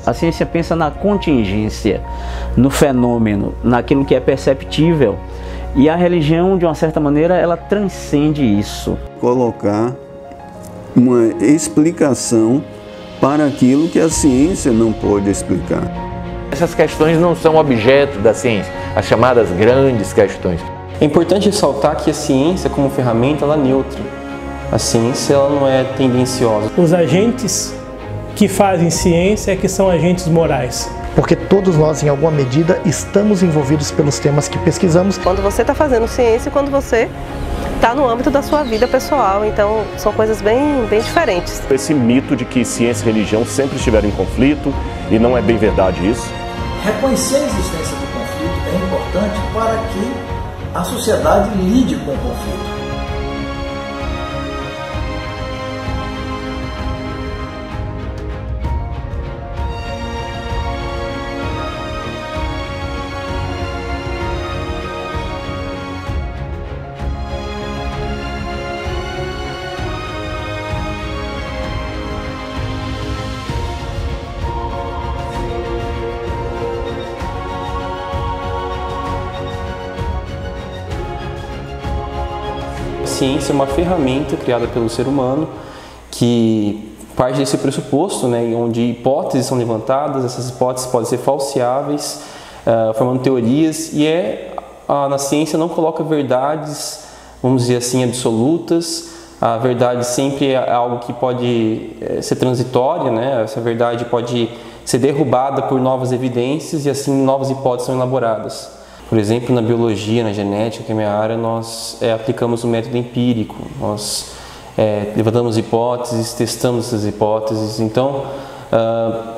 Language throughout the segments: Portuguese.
A ciência pensa na contingência, no fenômeno, naquilo que é perceptível. E a religião, de uma certa maneira, ela transcende isso. Colocar uma explicação para aquilo que a ciência não pode explicar. Essas questões não são objeto da ciência, as chamadas grandes questões. É importante ressaltar que a ciência, como ferramenta, ela é neutra. A ciência ela não é tendenciosa. Os agentes que fazem ciência é que são agentes morais. Porque todos nós, em alguma medida, estamos envolvidos pelos temas que pesquisamos. Quando você está fazendo ciência e quando você está no âmbito da sua vida pessoal, então são coisas bem diferentes. Esse mito de que ciência e religião sempre estiveram em conflito, e não é bem verdade isso. Reconhecer a existência do conflito é importante para que a sociedade lide com o conflito. A ciência é uma ferramenta criada pelo ser humano que parte desse pressuposto, né, onde hipóteses são levantadas, essas hipóteses podem ser falseáveis, formando teorias, e na ciência não coloca verdades, vamos dizer assim, absolutas. A verdade sempre é algo que pode ser transitória, né? Essa verdade pode ser derrubada por novas evidências e assim novas hipóteses são elaboradas. Por exemplo, na biologia, na genética, que é a minha área, nós aplicamos o método empírico, nós levantamos hipóteses, testamos essas hipóteses. Então,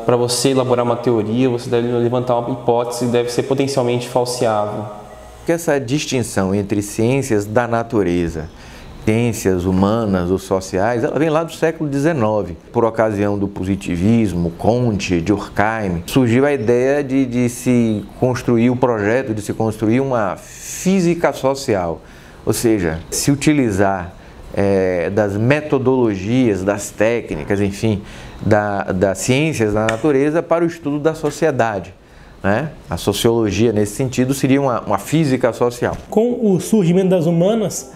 para você elaborar uma teoria, você deve levantar uma hipótese que deve ser potencialmente falseável. Essa distinção entre ciências da natureza, ciências humanas ou sociais, ela vem lá do século XIX. Por ocasião do positivismo, Comte, Durkheim, surgiu a ideia de se construir o projeto, de se construir uma física social, ou seja, se utilizar das metodologias, das técnicas, enfim, das ciências da natureza para o estudo da sociedade. Né? A sociologia, nesse sentido, seria uma física social. Com o surgimento das humanas,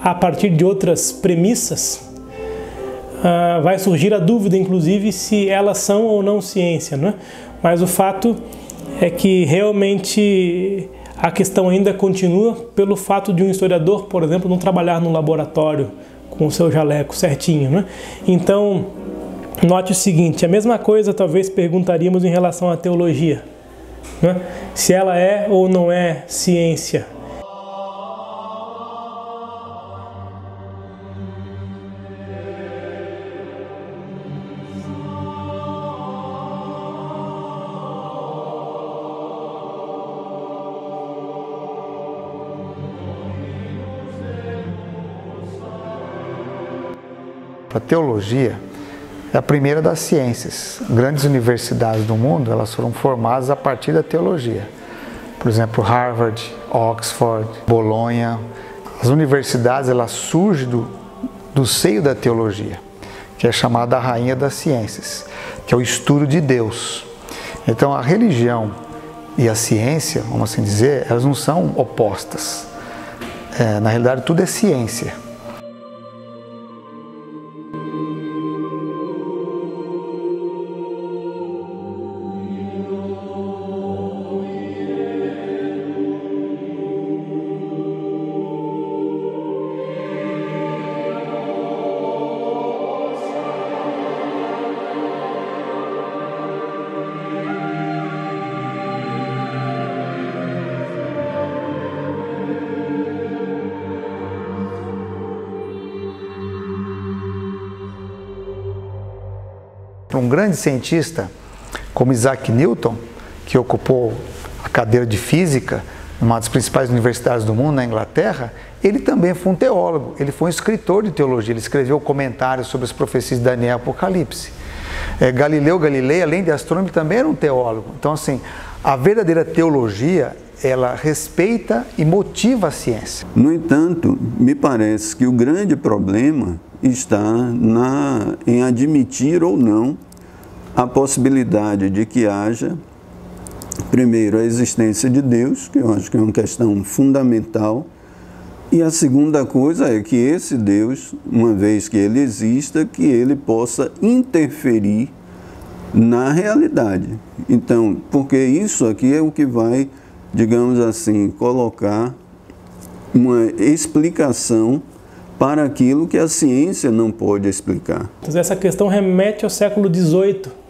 a partir de outras premissas, vai surgir a dúvida, inclusive, se elas são ou não ciência, né? Mas o fato é que realmente a questão ainda continua pelo fato de um historiador, por exemplo, não trabalhar no laboratório com o seu jaleco certinho, né? Então, note o seguinte, a mesma coisa talvez perguntaríamos em relação à teologia, né? Se ela é ou não é ciência. A teologia é a primeira das ciências. Grandes universidades do mundo, elas foram formadas a partir da teologia. Por exemplo, Harvard, Oxford, Bolonha. As universidades, elas surgem do seio da teologia, que é chamada a rainha das ciências, que é o estudo de Deus. Então, a religião e a ciência, vamos assim dizer, elas não são opostas. Na realidade, tudo é ciência. Um grande cientista como Isaac Newton, que ocupou a cadeira de física em uma das principais universidades do mundo, na Inglaterra, ele também foi um teólogo, ele foi um escritor de teologia, ele escreveu comentários sobre as profecias de Daniel e Apocalipse. Galileu Galilei, além de astrônomo, também era um teólogo. Então, assim, a verdadeira teologia, ela respeita e motiva a ciência. No entanto, me parece que o grande problema está em admitir ou não a possibilidade de que haja, primeiro, a existência de Deus, que eu acho que é uma questão fundamental, e a segunda coisa é que esse Deus, uma vez que ele exista, que ele possa interferir na realidade. Então, porque isso aqui é o que vai, digamos assim, colocar uma explicação para aquilo que a ciência não pode explicar. Essa questão remete ao século XVIII,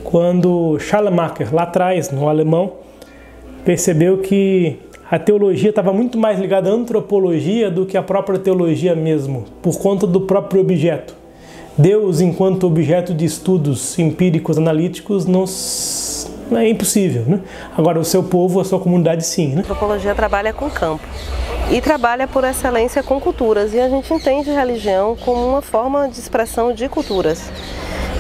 quando Schleiermacher, lá atrás, no alemão, percebeu que a teologia estava muito mais ligada à antropologia do que à própria teologia mesmo, por conta do próprio objeto. Deus, enquanto objeto de estudos empíricos, analíticos, não é impossível, né? Agora, o seu povo, a sua comunidade, sim, né? A antropologia trabalha com campo e trabalha por excelência com culturas, e a gente entende religião como uma forma de expressão de culturas.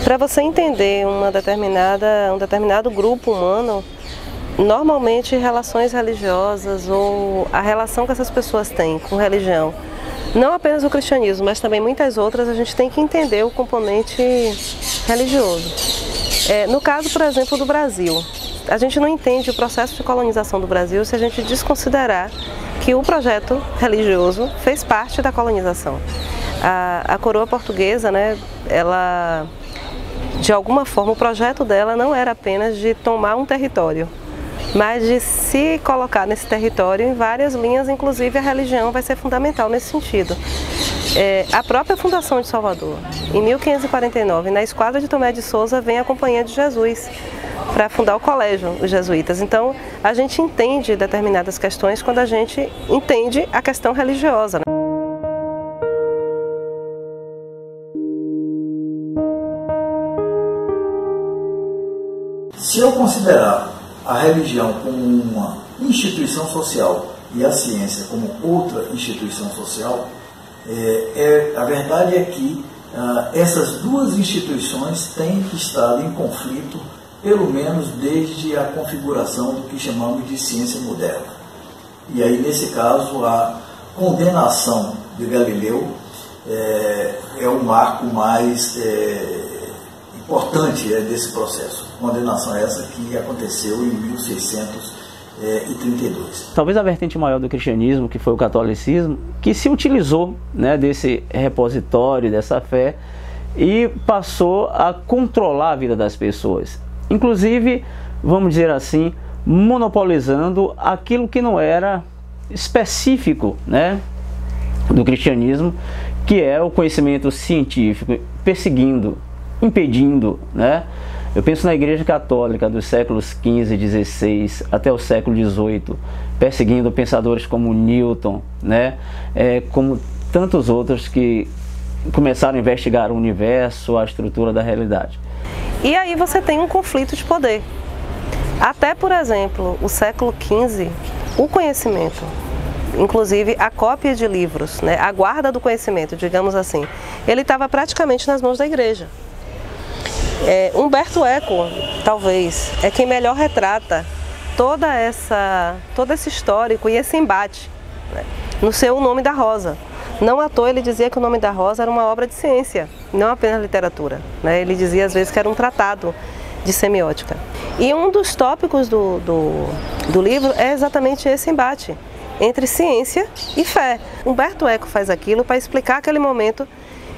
Para você entender um determinado grupo humano, normalmente relações religiosas ou a relação que essas pessoas têm com religião, não apenas o cristianismo, mas também muitas outras, a gente tem que entender o componente religioso. No caso, por exemplo, do Brasil, a gente não entende o processo de colonização do Brasil se a gente desconsiderar que o projeto religioso fez parte da colonização. A coroa portuguesa, né, ela, de alguma forma, o projeto dela não era apenas de tomar um território, mas de se colocar nesse território em várias linhas, inclusive a religião vai ser fundamental nesse sentido. A própria fundação de Salvador, em 1549, na esquadra de Tomé de Souza, vem a Companhia de Jesus para fundar o colégio, os jesuítas. Então, a gente entende determinadas questões quando a gente entende a questão religiosa, né? Se eu considerar a religião como uma instituição social e a ciência como outra instituição social, a verdade é que essas duas instituições têm que estar em conflito, pelo menos desde a configuração do que chamamos de ciência moderna. E aí, nesse caso, a condenação de Galileu é o marco mais importante desse processo. Condenação essa que aconteceu em 1632. Talvez a vertente maior do cristianismo, que foi o catolicismo, que se utilizou, né, desse repositório, dessa fé, e passou a controlar a vida das pessoas. Inclusive, vamos dizer assim, monopolizando aquilo que não era específico, né, do cristianismo, que é o conhecimento científico, perseguindo, impedindo, né? Eu penso na Igreja Católica dos séculos XV e XVI até o século XVIII, perseguindo pensadores como Newton, né? Como tantos outros que começaram a investigar o universo, a estrutura da realidade. E aí você tem um conflito de poder. Até, por exemplo, o século XV, o conhecimento, inclusive a cópia de livros, né? A guarda do conhecimento, digamos assim, ele estava praticamente nas mãos da Igreja. Humberto Eco, talvez, é quem melhor retrata todo esse histórico e esse embate, né, no seu O Nome da Rosa. Não à toa ele dizia que O Nome da Rosa era uma obra de ciência, não apenas literatura, né? Ele dizia às vezes que era um tratado de semiótica. E um dos tópicos do livro é exatamente esse embate entre ciência e fé. Humberto Eco faz aquilo para explicar aquele momento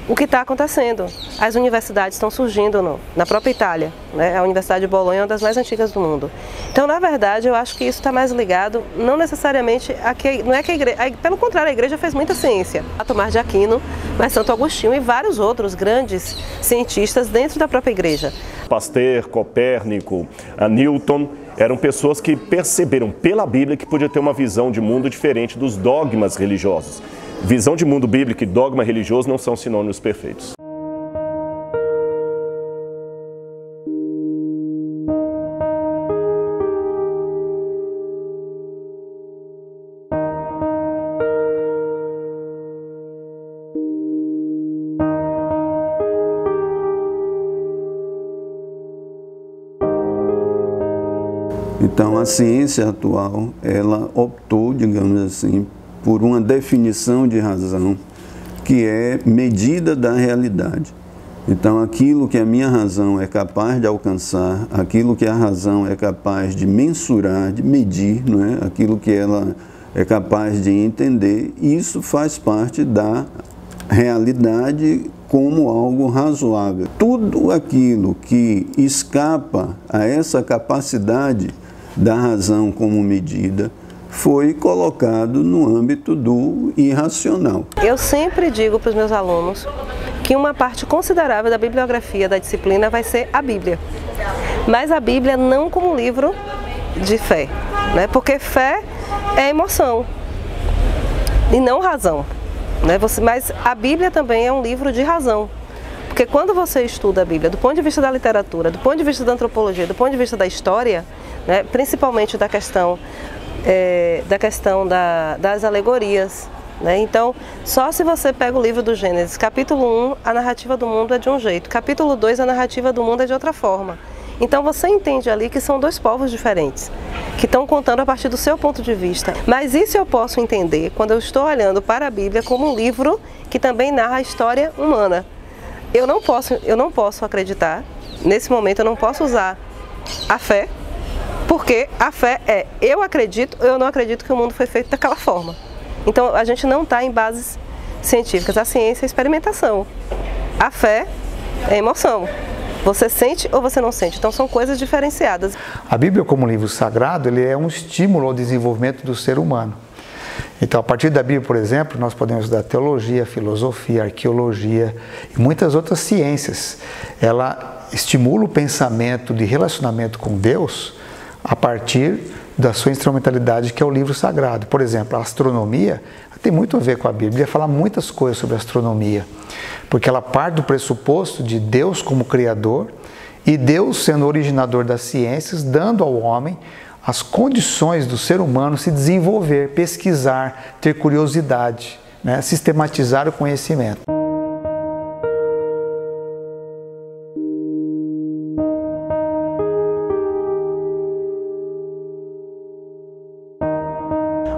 o que está acontecendo. As universidades estão surgindo na própria Itália, né? A Universidade de Bolonha é uma das mais antigas do mundo. Então, na verdade, eu acho que isso está mais ligado, não necessariamente a que, não é que a igreja, pelo contrário, a igreja fez muita ciência. Tomás de Aquino, mas Santo Agostinho e vários outros grandes cientistas dentro da própria igreja. Pasteur, Copérnico, Newton, eram pessoas que perceberam pela Bíblia que podia ter uma visão de mundo diferente dos dogmas religiosos. Visão de mundo bíblico e dogma religioso não são sinônimos perfeitos. Então, a ciência atual, ela optou, digamos assim, por uma definição de razão que é medida da realidade. Então, aquilo que a minha razão é capaz de alcançar, aquilo que a razão é capaz de mensurar, de medir, não é? Aquilo que ela é capaz de entender, isso faz parte da realidade como algo razoável. Tudo aquilo que escapa a essa capacidade da razão como medida foi colocado no âmbito do irracional. Eu sempre digo para os meus alunos que uma parte considerável da bibliografia da disciplina vai ser a Bíblia. Mas a Bíblia não como livro de fé, né? Porque fé é emoção e não razão. Mas a Bíblia também é um livro de razão, porque quando você estuda a Bíblia do ponto de vista da literatura, do ponto de vista da antropologia, do ponto de vista da história, né, principalmente da questão das alegorias, né? Então, só se você pega o livro do Gênesis, capítulo 1, a narrativa do mundo é de um jeito, capítulo 2, a narrativa do mundo é de outra forma. Então você entende ali que são dois povos diferentes, que estão contando a partir do seu ponto de vista. Mas isso eu posso entender quando eu estou olhando para a Bíblia como um livro que também narra a história humana. Eu não posso acreditar, nesse momento eu não posso usar a fé, porque a fé é eu acredito ou eu não acredito que o mundo foi feito daquela forma. Então a gente não está em bases científicas, a ciência é experimentação, a fé é emoção. Você sente ou você não sente? Então são coisas diferenciadas. A Bíblia como livro sagrado, ele é um estímulo ao desenvolvimento do ser humano. Então a partir da Bíblia, por exemplo, nós podemos estudar teologia, filosofia, arqueologia e muitas outras ciências. Ela estimula o pensamento de relacionamento com Deus a partir da sua instrumentalidade, que é o livro sagrado. Por exemplo, a astronomia tem muito a ver com a Bíblia, fala muitas coisas sobre astronomia, porque ela parte do pressuposto de Deus como Criador e Deus sendo originador das ciências, dando ao homem as condições do ser humano se desenvolver, pesquisar, ter curiosidade, né? Sistematizar o conhecimento.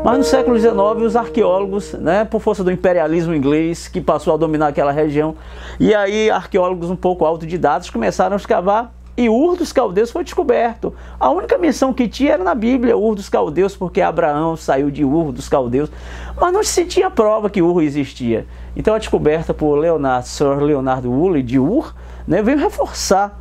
Mas no século XIX, os arqueólogos, né, por força do imperialismo inglês, que passou a dominar aquela região, e aí arqueólogos um pouco autodidatos começaram a escavar, e Ur dos Caldeus foi descoberto. A única menção que tinha era na Bíblia, Ur dos Caldeus, porque Abraão saiu de Ur dos Caldeus, mas não se tinha prova que Ur existia. Então a descoberta por Sir Leonardo Woolley de Ur, né, veio reforçar,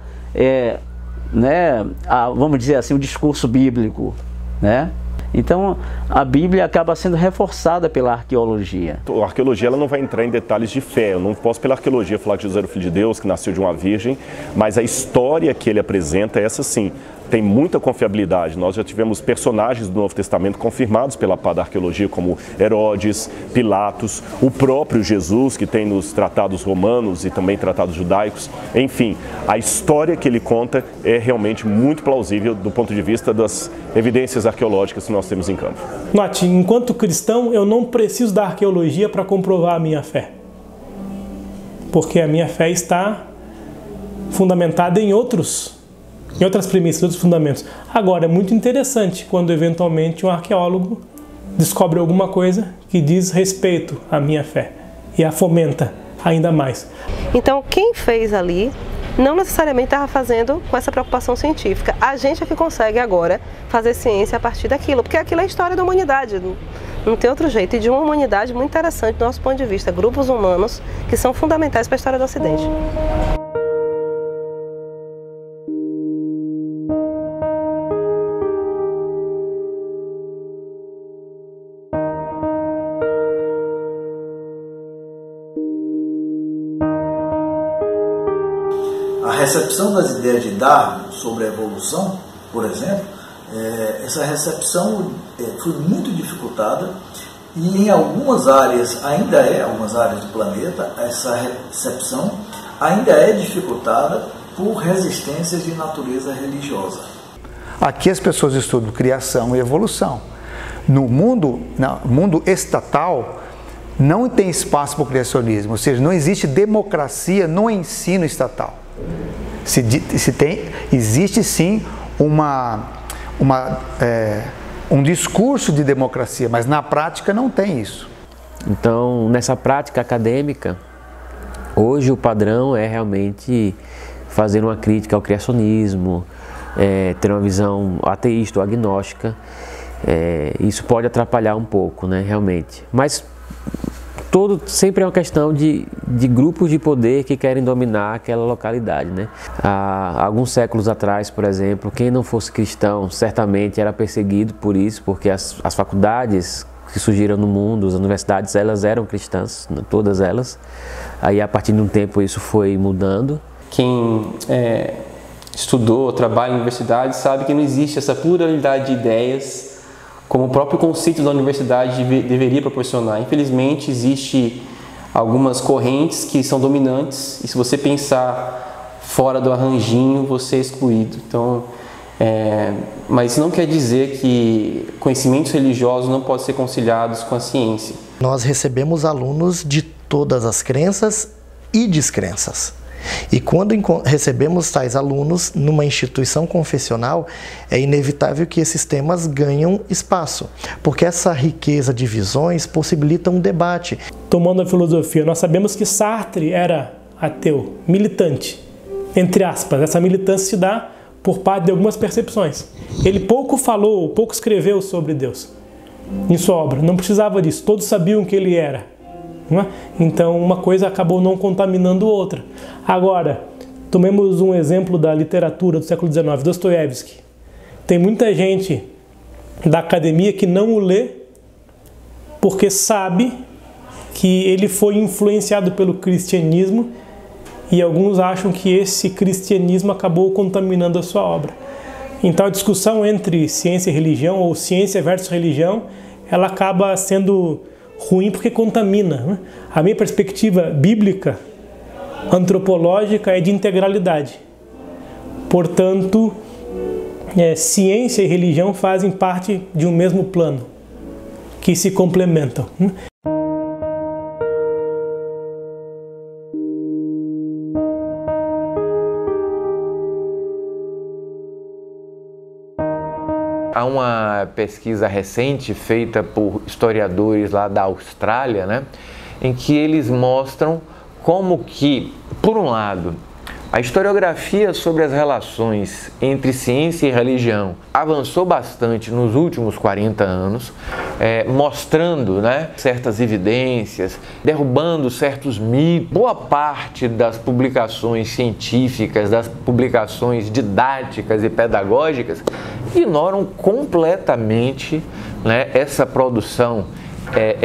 vamos dizer assim, o discurso bíblico, né? Então, a Bíblia acaba sendo reforçada pela arqueologia. A arqueologia ela não vai entrar em detalhes de fé. Eu não posso, pela arqueologia, falar que Jesus era o Filho de Deus, que nasceu de uma virgem, mas a história que ele apresenta, essa sim, tem muita confiabilidade. Nós já tivemos personagens do Novo Testamento confirmados pela parte da arqueologia, como Herodes, Pilatos, o próprio Jesus, que tem nos tratados romanos e também tratados judaicos. Enfim, a história que ele conta é realmente muito plausível do ponto de vista das evidências arqueológicas que nós temos em campo. Note, enquanto cristão, eu não preciso da arqueologia para comprovar a minha fé, porque a minha fé está fundamentada em outras premissas, outros fundamentos. Agora, é muito interessante quando eventualmente um arqueólogo descobre alguma coisa que diz respeito à minha fé e a fomenta ainda mais. Então, quem fez ali não necessariamente estava fazendo com essa preocupação científica. A gente é que consegue agora fazer ciência a partir daquilo, porque aquilo é a história da humanidade, não tem outro jeito. E de uma humanidade muito interessante do nosso ponto de vista, grupos humanos que são fundamentais para a história do Ocidente. A recepção das ideias de Darwin sobre a evolução, por exemplo, essa recepção foi muito dificultada e em algumas áreas algumas áreas do planeta, essa recepção ainda é dificultada por resistências de natureza religiosa. Aqui as pessoas estudam criação e evolução. No mundo estatal, não tem espaço para o criacionismo, ou seja, não existe democracia no ensino estatal. Existe sim um discurso de democracia, mas na prática não tem isso. Então, nessa prática acadêmica, Hoje o padrão é realmente fazer uma crítica ao criacionismo, ter uma visão ateísta ou agnóstica. Isso pode atrapalhar um pouco, né, realmente. Mas sempre é uma questão de grupos de poder que querem dominar aquela localidade, né? Há alguns séculos atrás, por exemplo, quem não fosse cristão certamente era perseguido por isso, porque as faculdades que surgiram no mundo, as universidades, elas eram cristãs, todas elas. Aí a partir de um tempo isso foi mudando. Quem estudou, trabalha em universidade, sabe que não existe essa pluralidade de ideias como o próprio conceito da universidade deveria proporcionar. Infelizmente, existe algumas correntes que são dominantes, e se você pensar fora do arranjinho, você é excluído. Então, mas isso não quer dizer que conhecimentos religiosos não podem ser conciliados com a ciência. Nós recebemos alunos de todas as crenças e descrenças. E quando recebemos tais alunos numa instituição confessional, é inevitável que esses temas ganham espaço, porque essa riqueza de visões possibilita um debate. Tomando a filosofia, nós sabemos que Sartre era ateu, militante, entre aspas. Essa militância se dá por parte de algumas percepções. Ele pouco falou, pouco escreveu sobre Deus em sua obra, não precisava disso, todos sabiam que ele era. Então uma coisa acabou não contaminando outra. Agora, tomemos um exemplo da literatura do século XIX, Dostoiévski. Tem muita gente da academia que não o lê porque sabe que ele foi influenciado pelo cristianismo, e alguns acham que esse cristianismo acabou contaminando a sua obra. Então a discussão entre ciência e religião, ou ciência versus religião, ela acaba sendo ruim porque contamina. A minha perspectiva bíblica, antropológica, é de integralidade. Portanto, ciência e religião fazem parte de um mesmo plano, que se complementam. Há uma pesquisa recente feita por historiadores lá da Austrália, né, em que eles mostram como que, por um lado, a historiografia sobre as relações entre ciência e religião avançou bastante nos últimos 40 anos, mostrando, né, certas evidências, derrubando certos mitos. Boa parte das publicações científicas, das publicações didáticas e pedagógicas, ignoram completamente, né, essa produção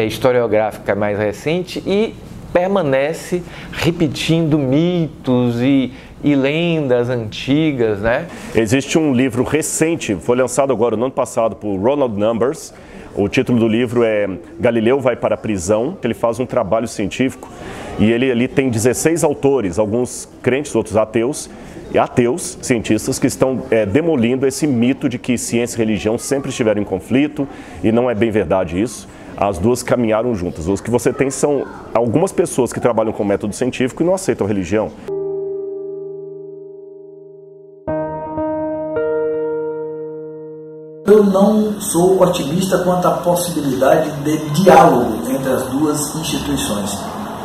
historiográfica mais recente e permanece repetindo mitos e lendas antigas, né? Existe um livro recente, foi lançado agora no ano passado por Ronald Numbers. O título do livro é Galileu vai para a prisão. Ele faz um trabalho científico e ele ali tem 16 autores, alguns crentes, outros ateus, cientistas que estão demolindo esse mito de que ciência e religião sempre estiveram em conflito, e não é bem verdade isso. As duas caminharam juntas. Os que você tem são algumas pessoas que trabalham com método científico e não aceitam a religião. Eu não sou otimista quanto à possibilidade de diálogo entre as duas instituições,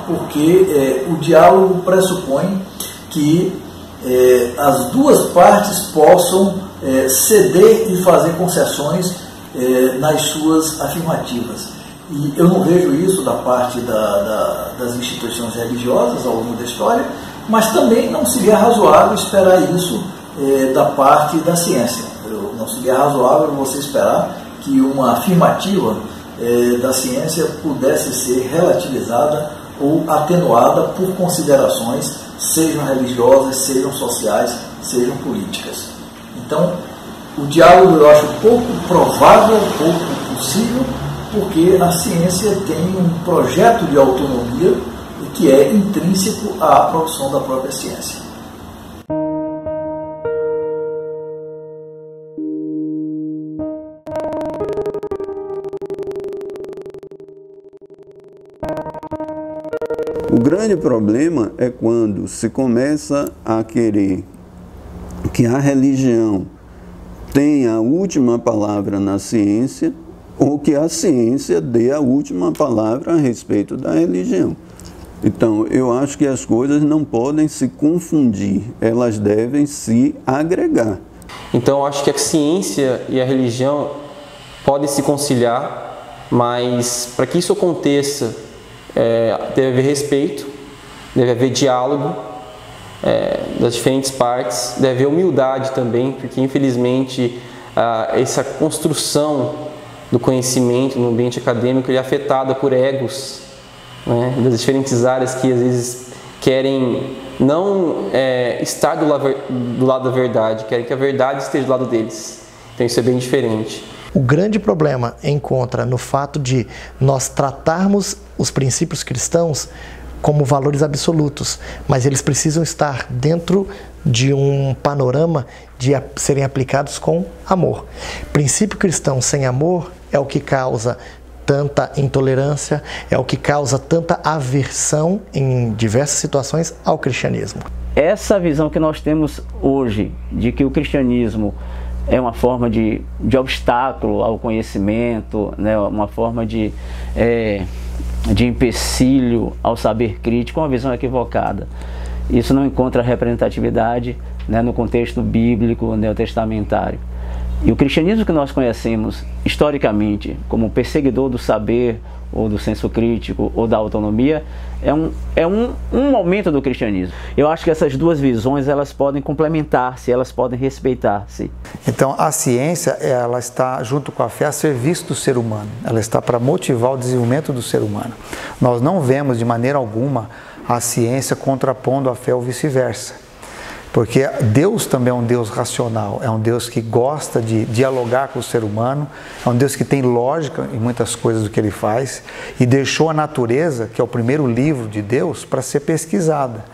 porque o diálogo pressupõe que as duas partes possam ceder e fazer concessões nas suas afirmativas. E eu não vejo isso da parte das instituições religiosas ao longo da história, mas também não seria razoável esperar isso da parte da ciência. Não seria razoável você esperar que uma afirmativa da ciência pudesse ser relativizada ou atenuada por considerações, sejam religiosas, sejam sociais, sejam políticas. Então, o diálogo eu acho pouco provável, pouco possível, porque a ciência tem um projeto de autonomia que é intrínseco à produção da própria ciência. O grande problema é quando se começa a querer que a religião tenha a última palavra na ciência, ou que a ciência dê a última palavra a respeito da religião. Então, eu acho que as coisas não podem se confundir, elas devem se agregar. Então, eu acho que a ciência e a religião podem se conciliar, mas para que isso aconteça, deve haver respeito, deve haver diálogo das diferentes partes, deve haver humildade também, porque infelizmente essa construção do conhecimento no ambiente acadêmico é afetada por egos, né, das diferentes áreas que às vezes querem não estar do lado da verdade, querem que a verdade esteja do lado deles. Então isso é bem diferente. O grande problema encontra no fato de nós tratarmos os princípios cristãos como valores absolutos, mas eles precisam estar dentro de um panorama de serem aplicados com amor. Princípio cristão sem amor é o que causa tanta intolerância, é o que causa tanta aversão em diversas situações ao cristianismo. Essa visão que nós temos hoje, de que o cristianismo é uma forma de obstáculo ao conhecimento, né, uma forma de empecilho ao saber crítico, é uma visão equivocada. Isso não encontra representatividade, né, no contexto bíblico neotestamentário. E o cristianismo que nós conhecemos historicamente como perseguidor do saber, ou do senso crítico, ou da autonomia, é um momento do cristianismo. Eu acho que essas duas visões, elas podem complementar-se, elas podem respeitar-se. Então, a ciência, ela está, junto com a fé, a serviço do ser humano. Ela está para motivar o desenvolvimento do ser humano. Nós não vemos, de maneira alguma, a ciência contrapondo a fé ou vice-versa. Porque Deus também é um Deus racional, é um Deus que gosta de dialogar com o ser humano, é um Deus que tem lógica em muitas coisas do que Ele faz e deixou a natureza, que é o primeiro livro de Deus, para ser pesquisada.